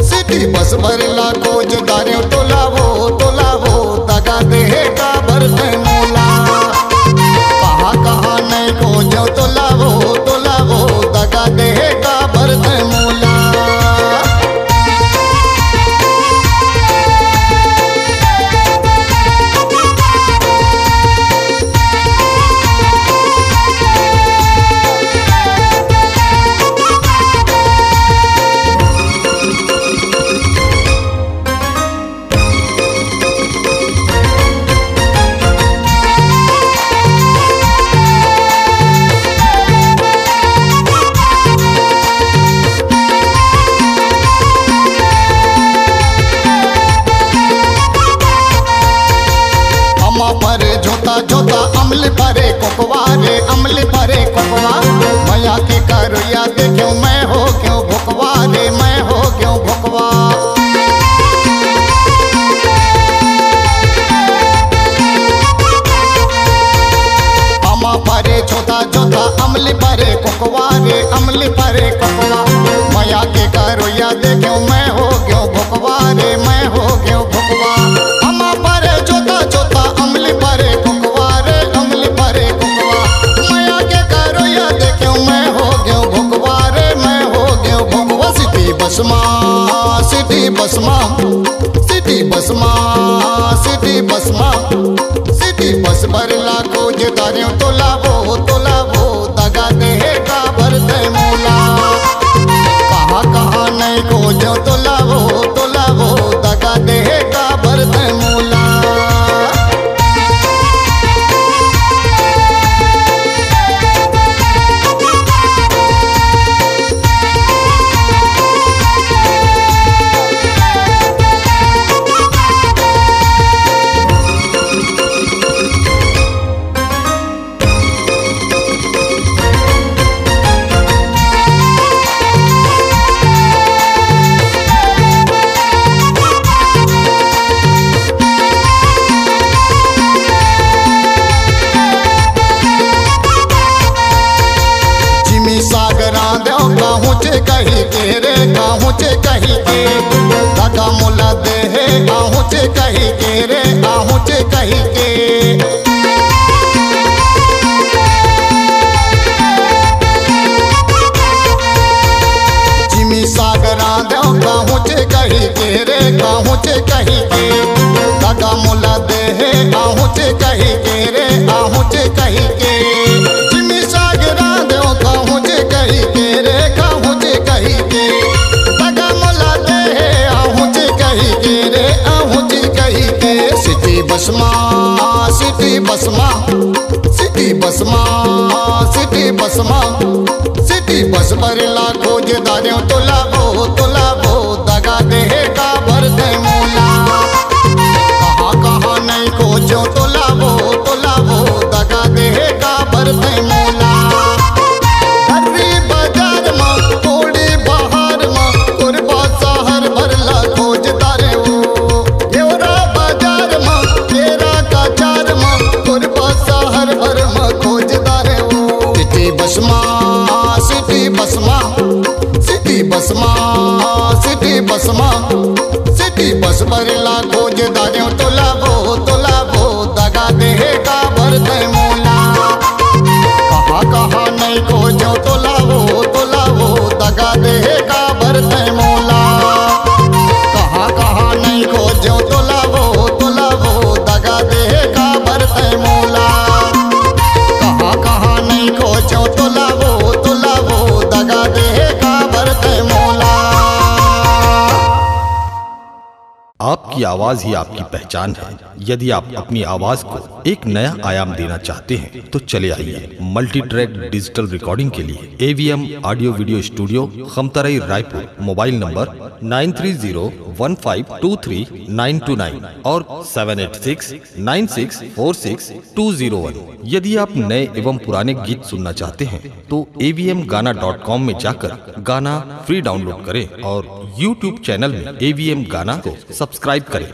City bus भरला खोज दारे तोलावो दगा दे का भरते मोला कहाँ नहीं खोजो तोलावो दगा दे का भरते मोला। जोता अमल भरे कोकवा मैया के करुया देखो मैं हो क्यों भुकवा रे मैं हो क्यों भुकवा। अमा भरे जोता अमल भरे कोकवा रे अमल भरे कोकवा मैया के करुया देखो मैं हो क्यों भुकवा रे मैं हो क्यों भुकवा। अमा भरे जोता अमल भरे सिटी बस भरला खोज दारे तोलावो दगा दे का भरते मोला कहाँ नहीं खोजो तोलावो दगा दे का भरते मोला। कहीं के दगा मोला दे है आहूचे कहीं के रे आहूचे कहीं के। जिमी सागरा दो आहूचे कहीं के रे आहूचे कहीं के दगा मोला दे है आहूचे कहीं के रे आहूचे कहीं के। जिमी सागरा दो आहूचे कहीं के रे आहूचे कहीं के सिटी बस भरला खोज दारे तोलावो दगा दे का भरते मोला कहाँ नहीं खोजो तोलावो दगा दे का भरते मोला। हरी बाजार में थोड़ी बाहर में कुरबा शहर भरला खोज दारे देवरा बाजार में तेरा का चार में कुरबा शहर भर में खोज दारे सिटी बस भरला खोज दारे तोलावो दगा दे का भरते मोला कहाँ नहीं खोजो तोलावो दगा दे का भरते मोला कहाँ नहीं खोजो तोलावो दगा दे का भरते मोला कहाँ नहीं खोजो तोलावो दगा दे का भरते मोला। आपकी आवाज ही आपकी पहचान है। यदि आप अपनी आवाज को एक नया आयाम देना चाहते हैं तो चले आइए मल्टी ट्रैक डिजिटल रिकॉर्डिंग के लिए AVM audio video studio Khamtarai Raipur. Mobile number 9301523929 और 7869646201। यदि आप नए एवं पुराने गीत सुनना चाहते हैं तो avmgana.com में जाकर गाना फ्री डाउनलोड करें और YouTube चैनल में AVM गाना को सब्सक्राइब करें।